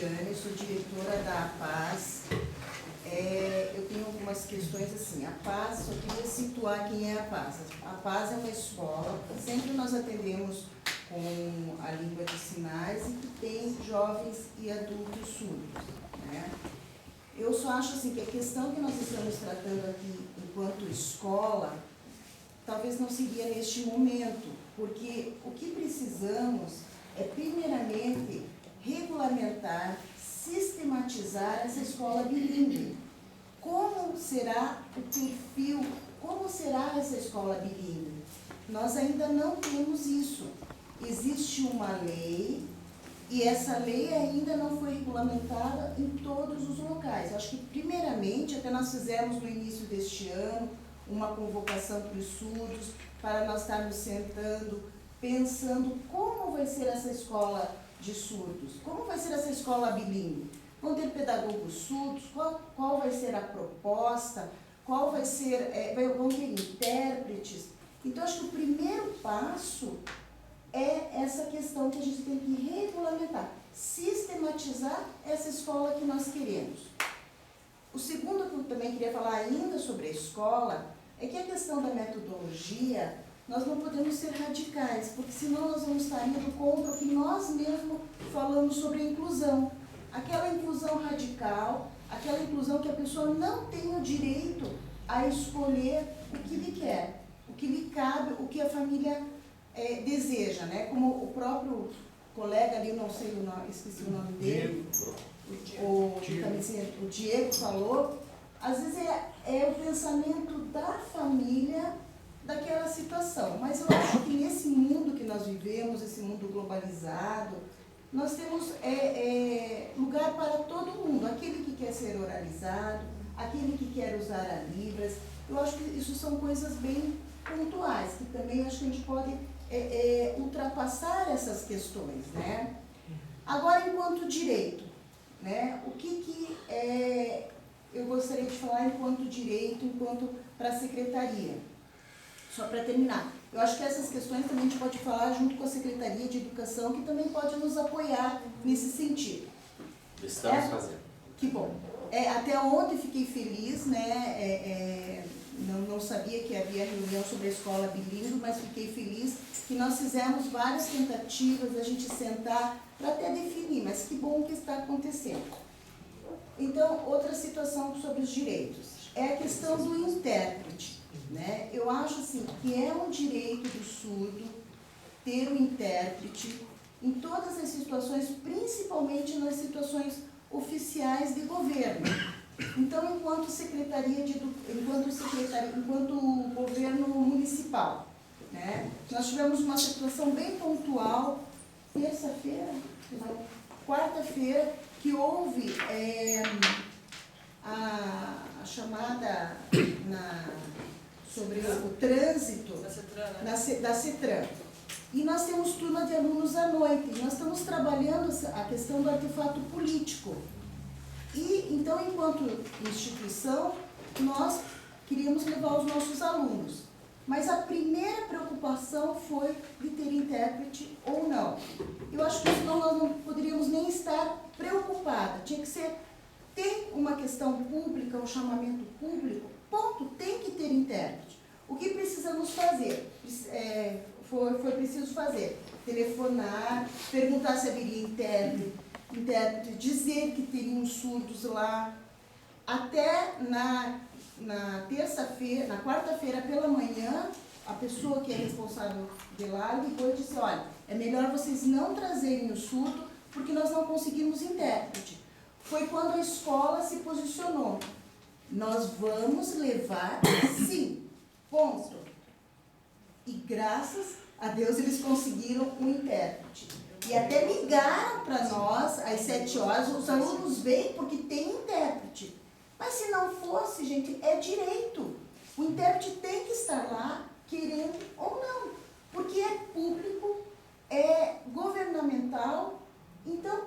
Cristiane, sou diretora da APAS. Eu tenho algumas questões assim. A APAS, só queria situar quem é a APAS. A APAS é uma escola, sempre nós atendemos com a língua de sinais e que tem jovens e adultos surdos, né? Eu só acho assim que a questão que nós estamos tratando aqui enquanto escola, talvez não seria neste momento, porque o que precisamos é, primeiramente, regulamentar, sistematizar essa escola bilíngue. Como será o perfil, como será essa escola bilíngue? Nós ainda não temos isso. Existe uma lei, e essa lei ainda não foi regulamentada em todos os locais. Acho que, primeiramente, até nós fizemos no início deste ano uma convocação para os surdos, para nós estarmos sentando, pensando como vai ser essa escola de surdos, como vai ser essa escola bilíngue. Vão ter pedagogos surdos, qual vai ser a proposta, qual vai ser, vão ter intérpretes. Então, acho que o primeiro passo é essa questão que a gente tem que regulamentar, sistematizar essa escola que nós queremos. O segundo que eu também queria falar ainda sobre a escola é que a questão da metodologia, nós não podemos ser radicais, porque senão nós vamos estar indo contra o que nós mesmos falamos sobre a inclusão. Aquela inclusão radical, aquela inclusão que a pessoa não tem o direito a escolher o que lhe quer, o que lhe cabe, o que a família deseja, né? Como o próprio colega ali, não sei o nome, esqueci o nome dele, o Diego falou, às vezes é o pensamento da família daquela situação. Mas eu acho que nesse mundo que nós vivemos, esse mundo globalizado, nós temos lugar para todo mundo, aquele que quer ser oralizado, aquele que quer usar a Libras. Eu acho que isso são coisas bem pontuais, que também acho que a gente pode ultrapassar essas questões, né? Agora, enquanto direito, né? O que eu gostaria de falar enquanto direito, enquanto para a secretaria? Só para terminar, eu acho que essas questões também a gente pode falar junto com a Secretaria de Educação, que também pode nos apoiar nesse sentido. Estamos fazendo. Que bom. Até ontem fiquei feliz, né? Não sabia que havia reunião sobre a escola bilíngue, mas fiquei feliz que nós fizemos várias tentativas da gente sentar para até definir, mas que bom que está acontecendo. Então, outra situação sobre os direitos é a questão do intérprete, né? Eu acho assim que é um direito do surdo ter um intérprete em todas as situações, principalmente nas situações oficiais de governo. Então, enquanto governo municipal, né? Nós tivemos uma situação bem pontual, quarta-feira, que houve a chamada sobre o trânsito da CETRAN. E nós temos turma de alunos à noite, e nós estamos trabalhando a questão do artefato político. E, então, enquanto instituição, nós queríamos levar os nossos alunos. Mas a primeira preocupação foi de ter intérprete ou não. Eu acho que senão nós não poderíamos nem estar preocupados. Tinha que ser, tem uma questão pública, um chamamento público, ponto, tem que ter intérprete. O que precisamos fazer? Foi preciso fazer, telefonar, perguntar se haveria intérprete, dizer que teriam surdos lá. Até na terça-feira, na quarta-feira pela manhã, a pessoa que é responsável de lá ligou e disse, olha, é melhor vocês não trazerem o surdo, porque nós não conseguimos intérprete. Foi quando a escola se posicionou. Nós vamos levar, sim, ponto. E graças a Deus eles conseguiram um intérprete. E até ligaram para nós às 7 horas, os alunos veem porque tem intérprete. Mas se não fosse, gente, é direito. O intérprete tem que estar lá, querendo ou não. Porque é público, é governamental, então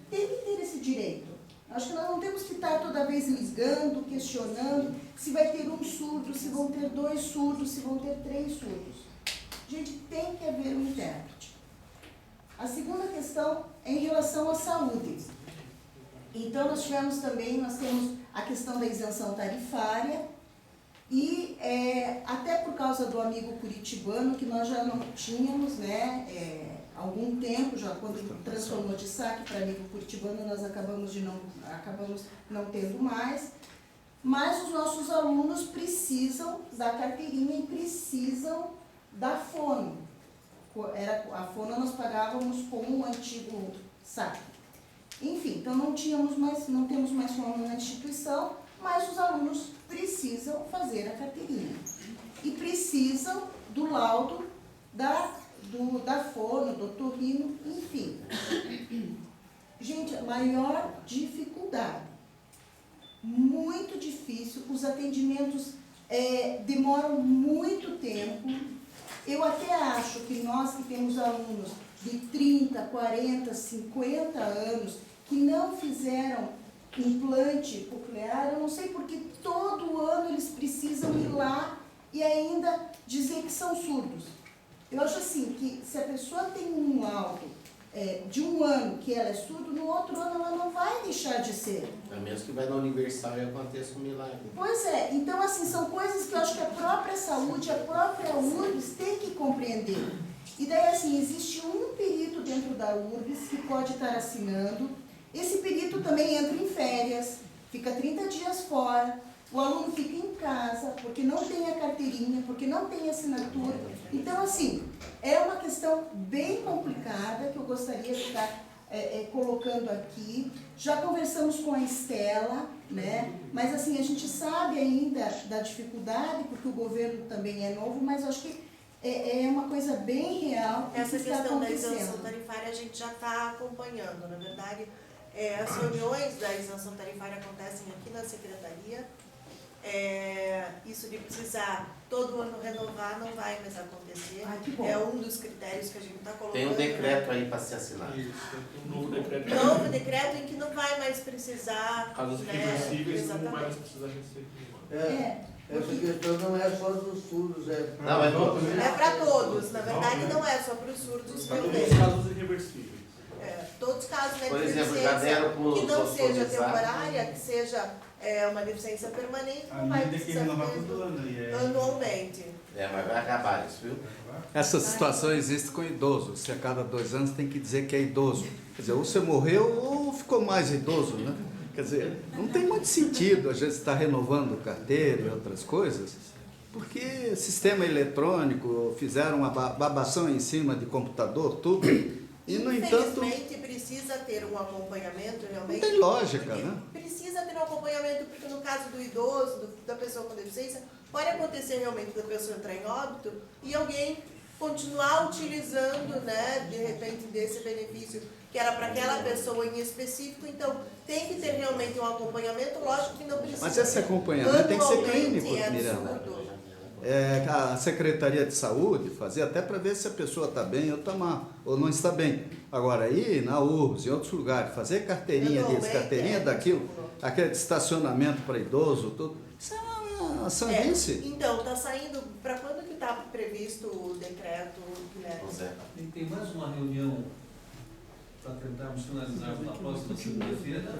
tem que ter esse direito. Acho que nós não temos que estar toda vez ligando, questionando se vai ter um surdo, se vão ter 2 surdos, se vão ter 3 surdos. Gente, tem que haver um intérprete. A segunda questão é em relação à saúde. Então, nós temos a questão da isenção tarifária e até por causa do amigo curitibano, que nós já não tínhamos, né, há algum tempo, já quando transformou de saque para amigo curitibano, nós acabamos não tendo mais, mas os nossos alunos precisam da carteirinha e precisam da fono. A fono nós pagávamos com o antigo saque. Enfim, então não temos mais fono na instituição, mas os alunos precisam fazer a carteirinha. E precisam do laudo da fono, do otorrino, enfim. Gente, a maior dificuldade. Muito difícil, os atendimentos demoram muito tempo. Eu até acho que nós que temos alunos de 30, 40, 50 anos que não fizeram implante coclear, eu não sei porque todo ano eles precisam ir lá e ainda dizer que são surdos. Eu acho assim, que se a pessoa tem um laudo de um ano que ela é surdo, no outro ano ela não vai deixar de ser. É mesmo que vai na Universal e aconteça um milagre. Pois é, então assim, são coisas que eu acho que a própria saúde, a própria URBS tem que compreender. E daí assim, existe um perito dentro da URBS que pode estar assinando. Esse perito também entra em férias, fica 30 dias fora, o aluno fica em casa, porque não tem a carteirinha, porque não tem assinatura. Então, assim, é uma questão bem complicada que eu gostaria de estar colocando aqui. Já conversamos com a Estela, né? Mas, assim, a gente sabe ainda da dificuldade, porque o governo também é novo, mas eu acho que é uma coisa bem real que essa está questão da isenção acontecendo. tarifária a gente já está acompanhando. Na verdade, as reuniões da isenção tarifária acontecem aqui na Secretaria. Isso de precisar todo ano renovar não vai mais acontecer. Ai, que bom. É um dos critérios que a gente está colocando. Tem um decreto aí para ser assinado. Isso, tem um novo decreto. Novo decreto em que não vai mais precisar. Casos né, reversíveis não vai mais exatamente. precisar receber. Essa questão não é só dos surdos, Não, é todos. É para todos, na verdade não é só para os surdos Para que todos os tem. casos irreversíveis. Todos os casos né, Por de exemplo, deficiência já deram para que não os seja autorizados. temporária, que seja uma deficiência permanente, A não vai minha tem que precisar renovar ter todo ano. E anualmente. Mas vai acabar isso, viu? Essa situação existe com idoso. Se a cada 2 anos tem que dizer que é idoso. Quer dizer, ou você morreu ou ficou mais idoso, né? Quer dizer, não tem muito sentido a gente estar renovando carteira e outras coisas, porque sistema eletrônico, fizeram uma babação em cima de computador, tudo, e no entanto... Infelizmente precisa ter um acompanhamento realmente. Não tem lógica, porque né? Precisa ter um acompanhamento, porque no caso do idoso, da pessoa com deficiência, pode acontecer realmente da pessoa entrar em óbito e alguém continuar utilizando, né, de repente, desse benefício que era para aquela pessoa em específico. Então, tem que ter realmente um acompanhamento, lógico que não precisa. Mas esse acompanhamento tem que ser anualmente, clínico, é Miranda. absurdo. A Secretaria de Saúde fazer até para ver se a pessoa está bem ou está mal, ou não está bem. Agora, aí na URBS, em outros lugares, fazer carteirinha disso, carteirinha daquilo, aquele de estacionamento para idoso, tudo, isso é uma sandice. Então, está saindo, para quando que está previsto o decreto, Guilherme? José. Tem mais uma reunião para tentarmos finalizar na próxima segunda-feira.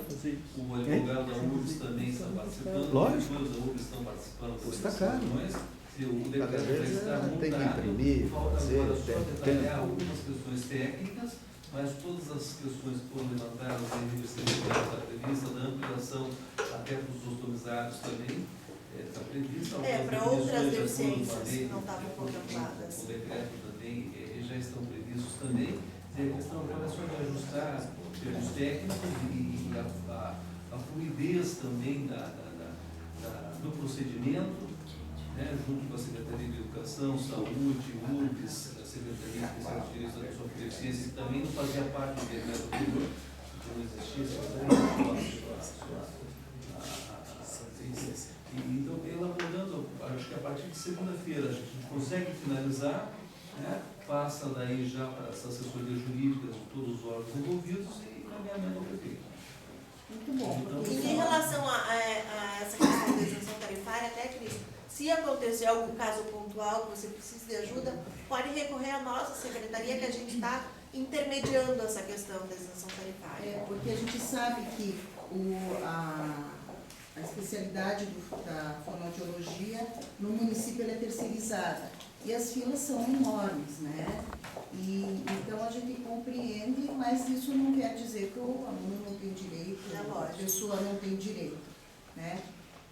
O advogado da URBS também está participando, Lógico. os dois da URBS estão participando Custa dessas caro. reuniões. O Cada decreto já vez está tem que montado, imprimir, falta fazer, agora só perde detalhar tempo. algumas questões técnicas, mas todas as questões que foram levantadas em reversidade está prevista, na ampliação até para os autorizados também, está prevista. Para Algumas outras definições deficiências já foram que lei, não estavam contempladas. o decreto também já estão previstos também. A questão agora é só de ajustar termos técnicos e a fluidez também do procedimento, né, junto com a Secretaria de Educação, Saúde, URBS, a Secretaria Especial de Direitos da Pessoa com Deficiência, que também não fazia parte do decreto anterior, que não existia, então, elaborando, acho que a partir de segunda-feira a gente consegue finalizar, né, passa daí já para as assessorias jurídicas de todos os órgãos envolvidos e encaminhamento ao prefeito. Muito bom. Então, E em relação a essa questão da isenção tarifária, até, Cris, se acontecer algum caso pontual que você precise de ajuda, pode recorrer à nossa secretaria, que a gente está intermediando essa questão da isenção tarifária. Porque a gente sabe que a especialidade da fonoaudiologia no município ela é terceirizada e as filas são enormes, né? E então a gente compreende, mas isso não quer dizer que o aluno não tem direito, a pessoa não tem direito, né?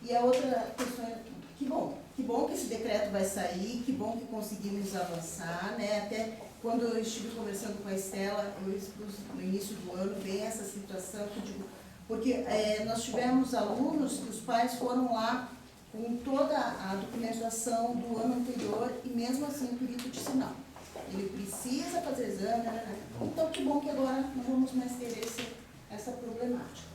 E a outra questão é, que bom que esse decreto vai sair, que bom que conseguimos avançar, né? Até quando eu estive conversando com a Estela, eu expus no início do ano bem essa situação, que eu digo, porque nós tivemos alunos que os pais foram lá com toda a documentação do ano anterior e mesmo assim o perito de sinal. Ele precisa fazer exame, né? Então que bom que agora não vamos mais ter essa problemática.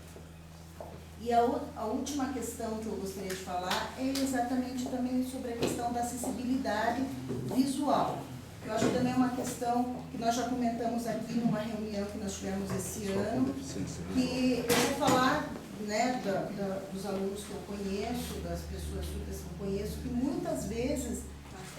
E a última questão que eu gostaria de falar é exatamente também sobre a questão da acessibilidade visual. Eu acho que também é uma questão que nós já comentamos aqui numa reunião que nós tivemos esse ano, que eu vou falar, né, dos alunos que eu conheço, das pessoas surdas que eu conheço, que muitas vezes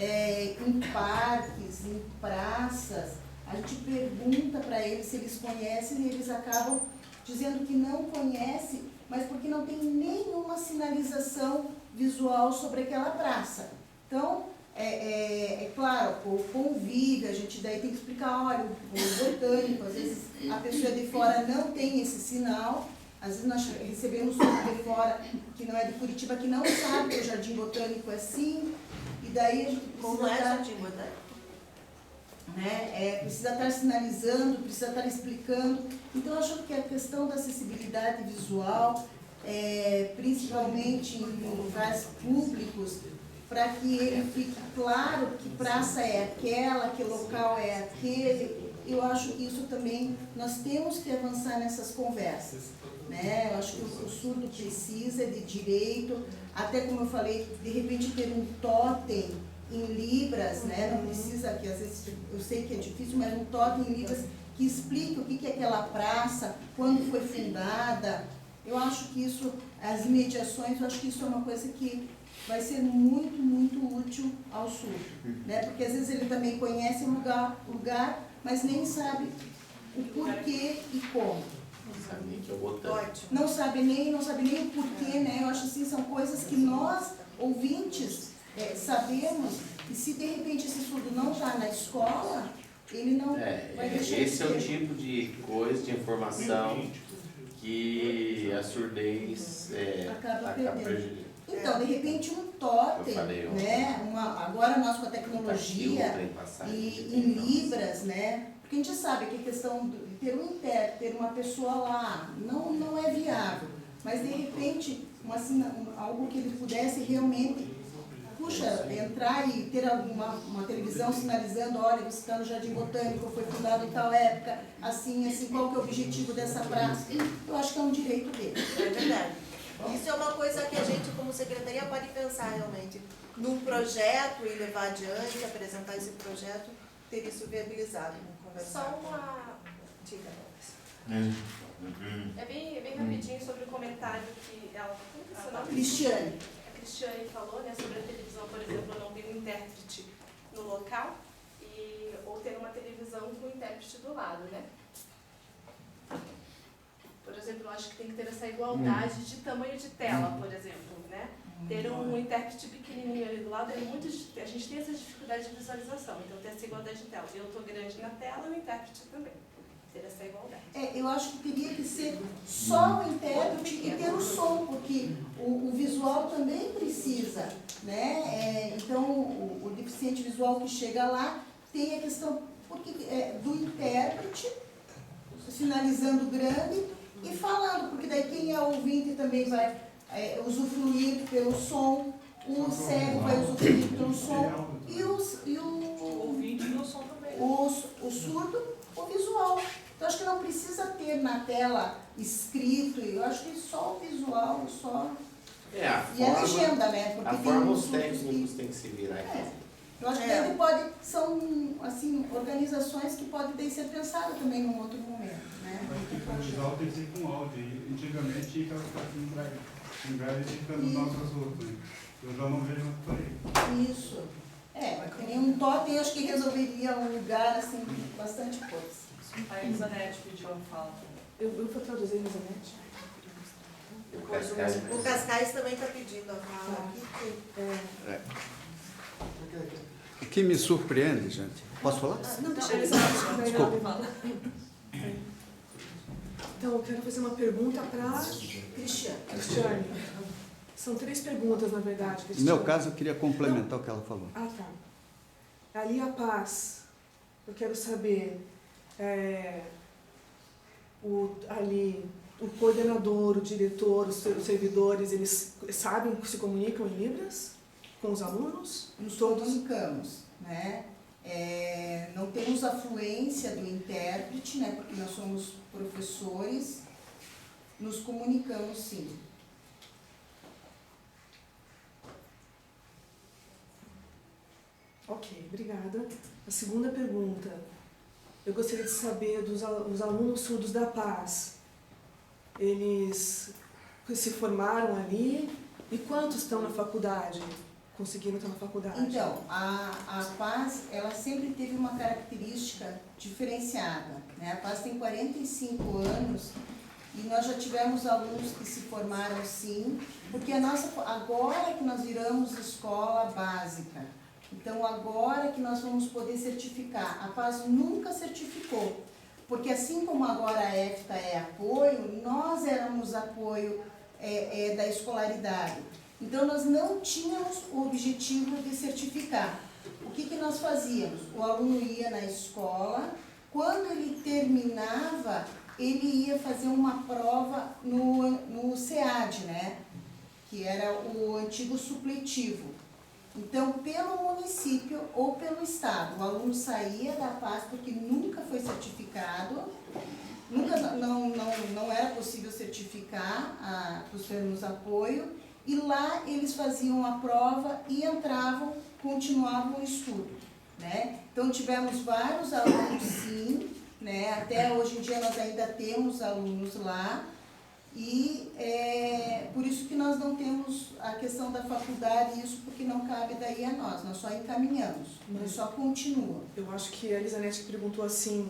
em parques, em praças, a gente pergunta para eles se eles conhecem e eles acabam dizendo que não conhecem, mas porque não tem nenhuma sinalização visual sobre aquela praça. Então, é claro, o convívio, a gente daí tem que explicar, olha, o botânico, às vezes a pessoa de fora não tem esse sinal, às vezes nós recebemos um de fora que não é de Curitiba, que não sabe que o Jardim Botânico é assim, e daí a gente Como é Jardim Botânico? Precisa estar sinalizando, precisa estar explicando. Então, eu acho que a questão da acessibilidade visual, principalmente em lugares públicos, para que ele fique claro que praça é aquela, que local é aquele, eu acho que isso também, nós temos que avançar nessas conversas, né? Eu acho que o surdo precisa de direito, até como eu falei, de repente ter um totem em libras, né? Não precisa, que às vezes eu sei que é difícil, mas um totem em libras que explique o que é aquela praça, quando foi fundada. Eu acho que isso, as mediações, eu acho que isso é uma coisa que vai ser muito, muito útil ao surdo, né? Porque às vezes ele também conhece o lugar, mas nem sabe o porquê e como. Não sabe nem que é o botânico. Não sabe nem o porquê, né? Eu acho assim, são coisas que nós, ouvintes, sabemos, e se de repente esse surdo não está na escola, ele não vai deixar de Esse é o ter. tipo de coisa, de informação que a surdez Acaba prejudicando. perdendo. Então, de repente, um totem, né? Agora nós com a tecnologia e em libras, né? Porque a gente sabe que a questão de ter um intérprete, ter uma pessoa lá, não é viável. Mas, de repente, algo que ele pudesse realmente, entrar e ter uma televisão sinalizando, olha, você está no Jardim Botânico, foi fundado em tal época, assim, qual que é o objetivo dessa praça? Eu acho que é um direito dele. É verdade. Isso é uma coisa que a gente, como secretaria, pode pensar realmente num projeto e levar adiante, apresentar esse projeto, ter isso viabilizado. Só uma... Diga. É bem rapidinho sobre o comentário que ela... Cristiane. A Cristiane falou, né, sobre a televisão, por exemplo, não ter um intérprete no local ou ter uma televisão com o intérprete do lado, né? Por exemplo, eu acho que tem que ter essa igualdade de tamanho de tela, por exemplo, né? Ter um intérprete pequenininho ali do lado é muito... A gente tem essa dificuldade de visualização, então ter essa igualdade de tela. Eu estou grande na tela e o intérprete também. Ter essa igualdade. Eu acho que teria que ser só o intérprete e ter o som, porque o visual também precisa, né? Então, o deficiente visual que chega lá tem a questão do intérprete sinalizando grande e falando, porque daí quem é ouvinte também vai usufruir pelo som, o cego vai usufruir pelo som e o ouvinte no som também. O surdo, o visual. Então, acho que não precisa ter na tela escrito, eu acho que só o visual, só... E a legenda, né? Porque a forma os técnicos têm que se virar. Eu acho que ele são, assim, organizações que podem ser pensadas também num outro momento, né? O visual tem que ser com áudio. Antigamente tinha que ficar em braille editando nossas roupas. Eu já não vejo muito por aí. Isso. Mas teria um totem, acho que resolveria um lugar, assim, bastante coisa. A Elizanete pediu a fala. Eu vou traduzir, Elizanete. O Cascais também está pedindo a fala aqui. O que me surpreende, gente, posso falar? Não, deixa eu Desculpa. Então, eu quero fazer uma pergunta para Cristiane. São 3 perguntas, na verdade, No Cristiane. meu caso, eu queria complementar o que ela falou. Ah, tá. Ali a paz, eu quero saber, o coordenador, o diretor, os servidores, eles sabem que se comunicam em Libras com os alunos? Nos comunicamos, né? Não temos a fluência do intérprete, né? Porque nós somos professores, nos comunicamos sim. Ok, obrigada. A segunda pergunta, eu gostaria de saber dos alunos surdos da Paz. Eles se formaram ali e quantos estão na faculdade? Conseguiram estar na faculdade? Então, a Paz, ela sempre teve uma característica diferenciada, né? A Paz tem 45 anos e nós já tivemos alunos que se formaram sim, porque agora que nós viramos escola básica, então agora que nós vamos poder certificar. A Paz nunca certificou, porque assim como agora a EFTA é apoio, nós éramos apoio da escolaridade. Então nós não tínhamos o objetivo de certificar. O que nós fazíamos? O aluno ia na escola, quando ele terminava, ele ia fazer uma prova no SEAD, né? Que era o antigo supletivo. Então, pelo município ou pelo estado, o aluno saía da Paz porque nunca foi certificado, não era possível certificar os termos de apoio, e lá eles faziam a prova e entravam, continuavam o estudo, né? Então, tivemos vários alunos, sim, né? Até hoje em dia nós ainda temos alunos lá, e por isso que nós não temos a questão da faculdade, isso porque não cabe daí a nós só encaminhamos, mas só continua. Eu acho que a Elizanete perguntou assim,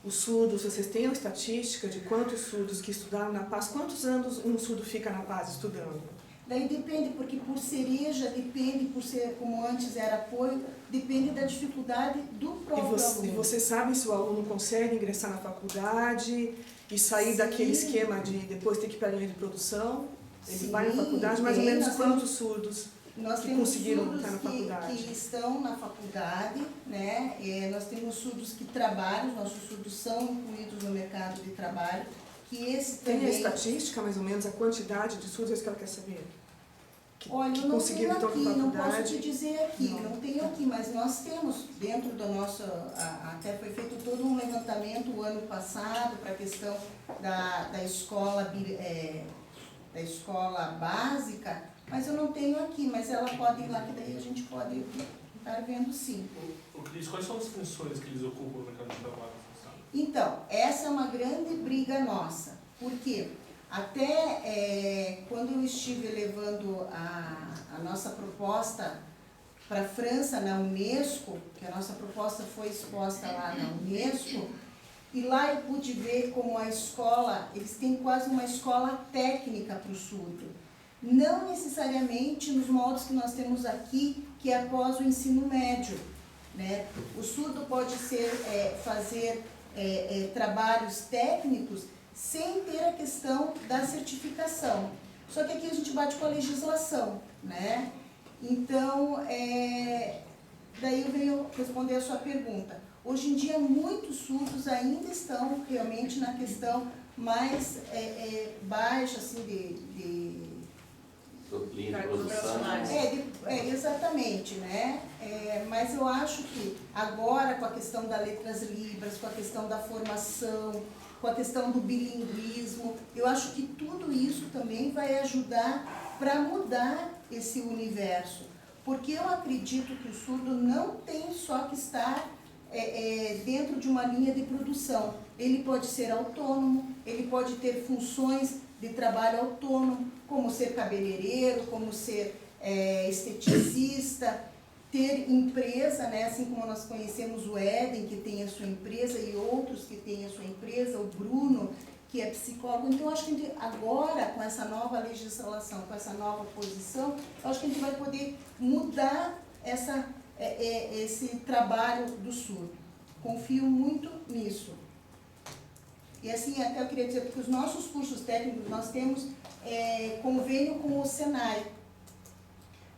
os surdos, vocês têm a estatística de quantos surdos que estudaram na Paz, quantos anos um surdo fica na Paz estudando? Daí depende, porque por cereja, depende, por ser como antes era apoio, depende da dificuldade do próprio aluno. E vocês sabem se o aluno consegue ingressar na faculdade e sair Sim. daquele esquema de depois ter que ir para a linha de produção? Ele Sim, vai na faculdade, mais ou tem, menos quantos surdos nós que temos conseguiram surdos estar na faculdade? que estão na faculdade, né? Nós temos surdos que trabalham, nossos surdos são incluídos no mercado de trabalho, que esse Tem também... a estatística, mais ou menos, a quantidade de surdos, é isso que ela quer saber? Olha, que eu não conseguiram tenho estar aqui, na não posso faculdade? te dizer aqui, não tenho aqui, mas nós temos dentro do nosso, até foi feito todo um levantamento o ano passado para a questão da escola básica, mas eu não tenho aqui, mas ela pode ir lá, que daí a gente pode estar vendo sim. Cris, quais são as funções que eles ocupam no mercado de trabalho? Então, essa é uma grande briga nossa, porque até quando eu estive levando a nossa proposta para a França, na Unesco, que a nossa proposta foi exposta lá na Unesco, e lá eu pude ver como a escola, eles têm quase uma escola técnica para o surdo. Não necessariamente nos moldes que nós temos aqui, que é após o ensino médio, né? O surdo pode fazer trabalhos técnicos sem ter a questão da certificação. Só que aqui a gente bate com a legislação, né? Então, daí eu venho responder a sua pergunta. Hoje em dia, muitos surdos ainda estão realmente na questão mais baixa, assim, de produção. Exatamente, né? Mas eu acho que agora, com a questão das letras libras, com a questão da formação, com a questão do bilinguismo, eu acho que tudo isso também vai ajudar para mudar esse universo. Porque eu acredito que o surdo não tem só que estar dentro de uma linha de produção. Ele pode ser autônomo, ele pode ter funções de trabalho autônomo, como ser cabeleireiro, como ser esteticista. ter empresa, né? Assim como nós conhecemos o Éden, que tem a sua empresa, e outros que têm a sua empresa, o Bruno, que é psicólogo. Então, eu acho que a gente, agora, com essa nova legislação, com essa nova posição, eu acho que a gente vai poder mudar esse trabalho do surdo. Confio muito nisso. E assim, até eu queria dizer, porque os nossos cursos técnicos, nós temos convênio com o Senai,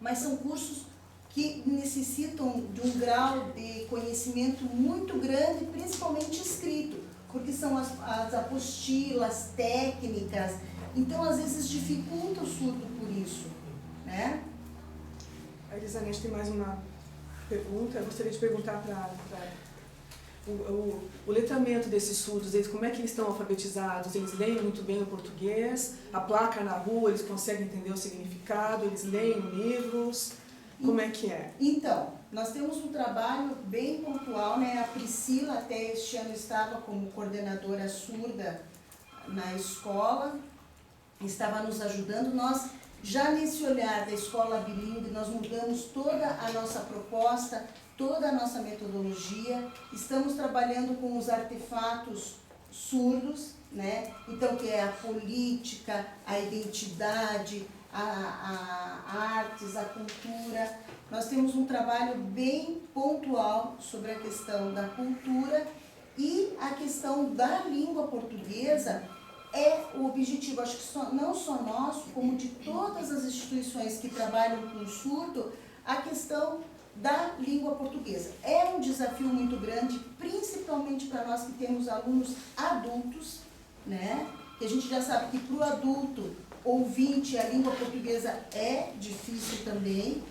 mas são cursos que necessitam de um grau de conhecimento muito grande, principalmente escrito, porque são as apostilas técnicas, então às vezes dificulta o surdo por isso, né? A Elizanete tem mais uma pergunta. Eu gostaria de perguntar para o letramento desses surdos, como é que eles estão alfabetizados? Eles leem muito bem o português? A placa na rua, eles conseguem entender o significado? Eles leem livros? Como é que é? Então, nós temos um trabalho bem pontual, né? A Priscila até este ano estava como coordenadora surda na escola, estava nos ajudando. Nós, já nesse olhar da escola bilíngue, nós mudamos toda a nossa proposta, toda a nossa metodologia. Estamos trabalhando com os artefatos surdos, né? Então, que é a política, a identidade, a artes, a cultura. Nós temos um trabalho bem pontual sobre a questão da cultura, e a questão da língua portuguesa é o objetivo, acho que não só nosso, como de todas as instituições que trabalham com o surdo, a questão da língua portuguesa. É um desafio muito grande, principalmente para nós que temos alunos adultos, né? Que a gente já sabe que para o adulto ouvinte a língua portuguesa é difícil também,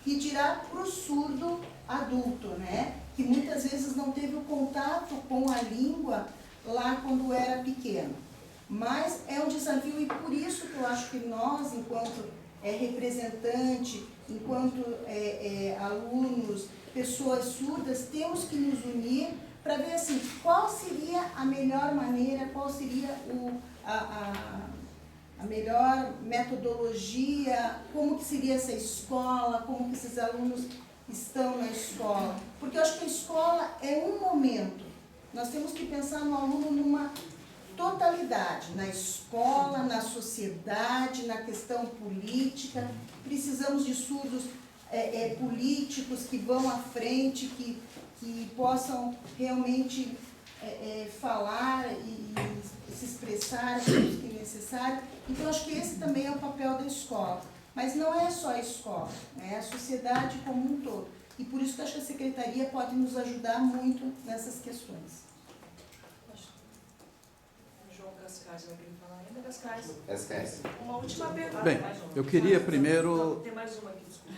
e dirá para o surdo adulto, né? Que muitas vezes não teve o contato com a língua lá quando era pequeno. Mas é um desafio, e por isso que eu acho que nós, enquanto representante, enquanto alunos, pessoas surdas, temos que nos unir para ver assim, qual seria a melhor maneira, qual seria a melhor metodologia, como que seria essa escola, como que esses alunos estão na escola. Porque eu acho que a escola é um momento. Nós temos que pensar no aluno numa totalidade, na escola, na sociedade, na questão política. Precisamos de surdos políticos que vão à frente, que possam realmente falar e se expressar aquilo que é necessário. Então, acho que esse também é o papel da escola. Mas não é só a escola, é a sociedade como um todo. E por isso que acho que a Secretaria pode nos ajudar muito nessas questões. João Cascais vai querer falar ainda, Cascais? SKS. Uma última pergunta. Bem, eu queria primeiro... Tem mais uma aqui, desculpa.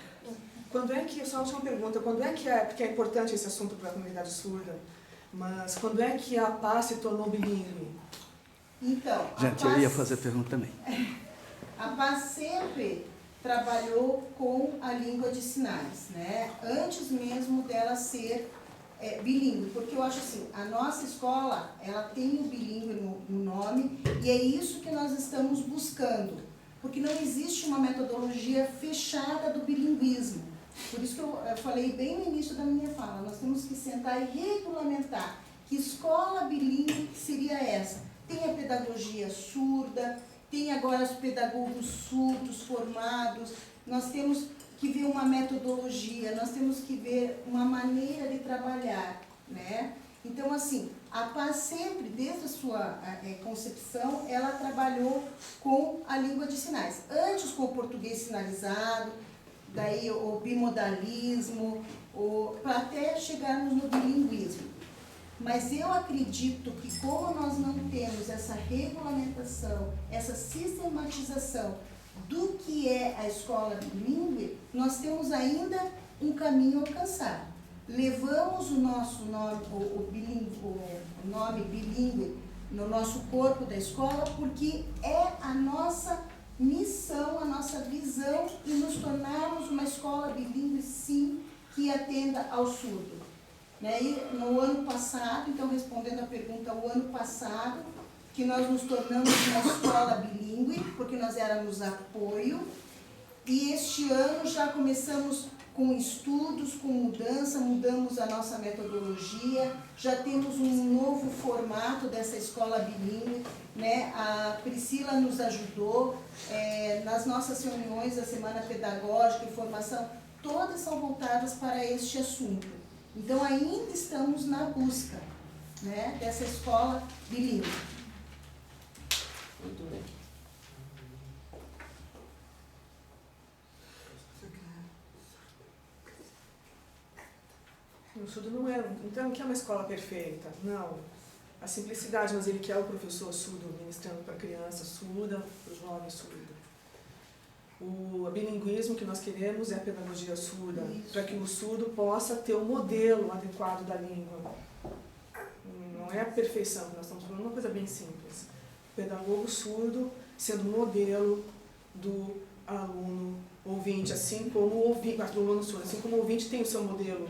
Quando é que, só a última pergunta, quando é que porque é importante esse assunto para a comunidade surda, mas quando é que a PAS se tornou bilíngue? Então, Gente, eu ia fazer pergunta também. A PAS sempre trabalhou com a língua de sinais, né? Antes mesmo dela ser bilíngue, porque eu acho assim, a nossa escola, ela tem o bilíngue no nome, e é isso que nós estamos buscando, porque não existe uma metodologia fechada do bilinguismo. Por isso que eu falei bem no início da minha fala, nós temos que sentar e regulamentar que escola bilíngue seria essa. Tem a pedagogia surda, tem agora os pedagogos surdos formados, nós temos que ver uma metodologia, nós temos que ver uma maneira de trabalhar, né? Então, assim, a PAS sempre, desde a sua concepção, ela trabalhou com a língua de sinais. Antes com o português sinalizado, daí o bimodalismo, para até chegarmos no bilinguismo. Mas eu acredito que como nós não temos essa regulamentação, essa sistematização do que é a escola bilíngue, nós temos ainda um caminho a alcançar. Levamos o nosso nome, o nome bilíngue no nosso corpo da escola porque é a nossa missão, a nossa visão de nos tornarmos uma escola bilíngue, sim, que atenda ao surdo. E no ano passado, então respondendo a pergunta, o ano passado, que nós nos tornamos uma escola bilíngue, porque nós éramos apoio, e este ano já começamos com estudos, com mudança, mudamos a nossa metodologia, já temos um novo formato dessa escola bilíngue, né? A Priscila nos ajudou, nas nossas reuniões da Semana Pedagógica e Formação, todas são voltadas para este assunto. Então, ainda estamos na busca, né, dessa escola bilíngue. Muito bem. O surdo não é, então, não quer uma escola perfeita, não. A simplicidade, mas ele quer o professor surdo ministrando para a criança surda, para o jovem surdo. O bilinguismo que nós queremos é a pedagogia surda, para que o surdo possa ter o modelo adequado da língua. Não é a perfeição, nós estamos falando uma coisa bem simples. O pedagogo surdo sendo modelo do aluno ouvinte, assim como o ouvinte, do aluno surdo, assim como o ouvinte tem o seu modelo.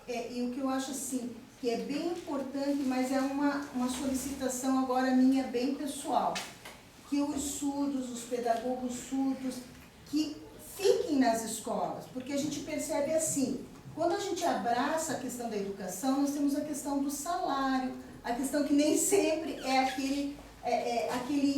E o que eu acho assim, que é bem importante, mas é uma solicitação agora minha bem pessoal, que os surdos, os pedagogos surdos, que fiquem nas escolas, porque a gente percebe assim, quando a gente abraça a questão da educação, nós temos a questão do salário, a questão que nem sempre é aquele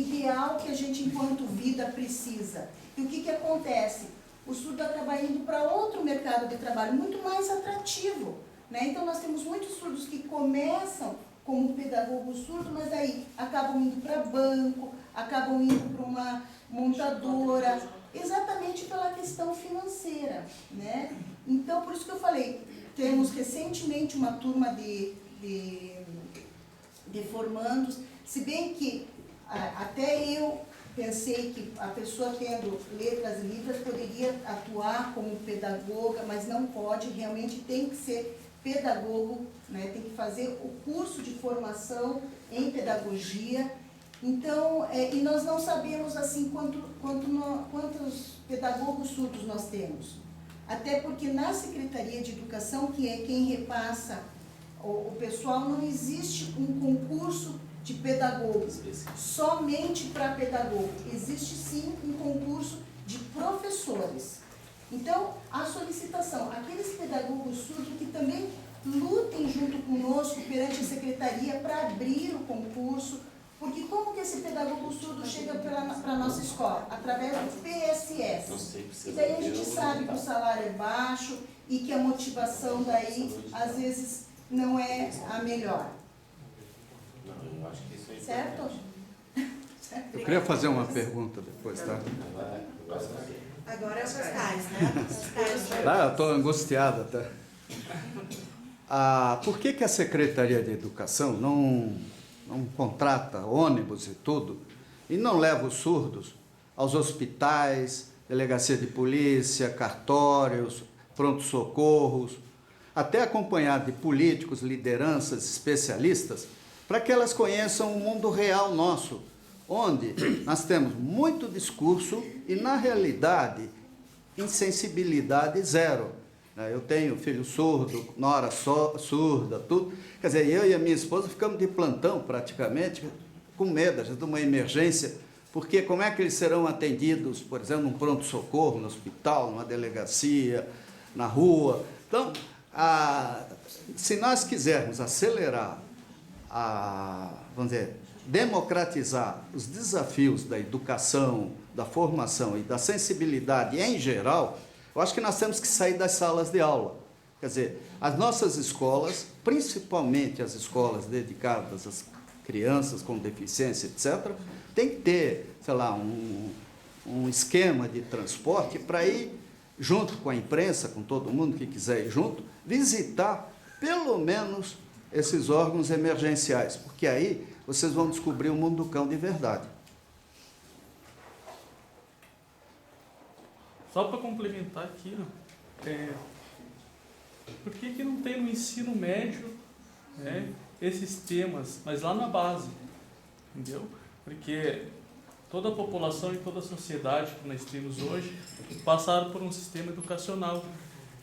ideal que a gente, enquanto vida, precisa. E o que acontece? O surdo acaba indo para outro mercado de trabalho muito mais atrativo, né? Então, nós temos muitos surdos que começam como pedagogo surdo, mas daí acabam indo para banco, acabam indo para uma montadora, exatamente pela questão financeira, né? Então, por isso que eu falei, temos recentemente uma turma de formandos, se bem que até eu pensei que a pessoa tendo letras e livros poderia atuar como pedagoga, mas não pode, realmente tem que ser pedagogo, né? Tem que fazer o curso de formação em pedagogia. Então, e nós não sabemos assim quantos pedagogos surdos nós temos. Até porque na Secretaria de Educação, que é quem repassa o pessoal, não existe um concurso de pedagogos somente para pedagogo. Existe sim um concurso de professores. Então, a solicitação, aqueles pedagogos surdos que também lutem junto conosco perante a Secretaria para abrir o concurso, porque como que esse pedagogo surdo chega para a nossa escola? Através do PSS. E daí a gente sabe que o salário é baixo e que a motivação daí, às vezes, não é a melhor. Não, eu acho que isso é certo? Eu queria fazer uma pergunta depois, tá? Agora é os cascais, né? Eu estou angustiada, tá? Por que a Secretaria de Educação não contrata ônibus e tudo e não leva os surdos aos hospitais, delegacia de polícia, cartórios, pronto-socorros, até acompanhado de políticos, lideranças, especialistas, para que elas conheçam o mundo real nosso, onde nós temos muito discurso e, na realidade, insensibilidade zero. Eu tenho filho surdo, nora surda, tudo. Quer dizer, eu e a minha esposa ficamos de plantão, praticamente, com medo de uma emergência, porque como é que eles serão atendidos, por exemplo, num pronto-socorro, no hospital, numa delegacia, na rua. Então, se nós quisermos acelerar, vamos dizer, democratizar os desafios da educação, da formação e da sensibilidade em geral, eu acho que nós temos que sair das salas de aula. Quer dizer, as nossas escolas, principalmente as escolas dedicadas às crianças com deficiência, etc., tem que ter, sei lá, um esquema de transporte para ir, junto com a imprensa, com todo mundo que quiser ir junto, visitar pelo menos esses órgãos emergenciais, porque aí vocês vão descobrir o mundo do cão de verdade. Só para complementar aqui, por que não tem no ensino médio, né, esses temas, mas lá na base, entendeu? Porque toda a população e toda a sociedade que nós temos hoje passaram por um sistema educacional.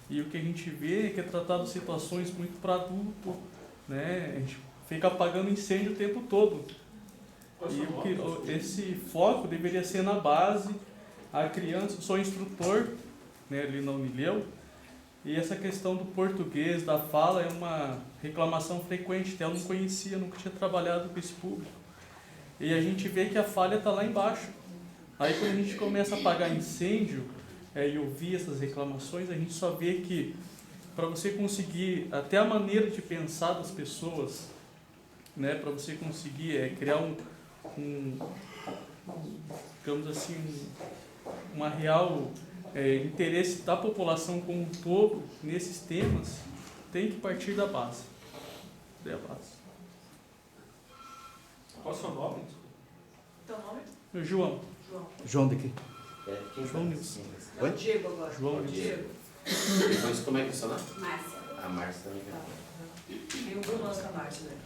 E o que a gente vê é que é tratado situações muito para adulto, né? A gente fica apagando incêndio o tempo todo. E esse foco deveria ser na base. A criança, sou instrutor, né, ali na Unileu, e essa questão do português, da fala, é uma reclamação frequente, até eu não conhecia, nunca tinha trabalhado com esse público. E a gente vê que a falha está lá embaixo. Aí quando a gente começa a apagar incêndio e ouvir essas reclamações, a gente só vê que para você conseguir, até a maneira de pensar das pessoas, né, para você conseguir criar digamos assim, uma real interesse da população como um todo nesses temas, tem que partir da base. Da base. Qual é o seu nome? Teu nome? João. João de quê? João Nilson. Oi? Diego agora. João Nilson. Diego. Depois, como é que é o seu nome? Márcia. A Márcia também. Tem o Bruno Márcia, né?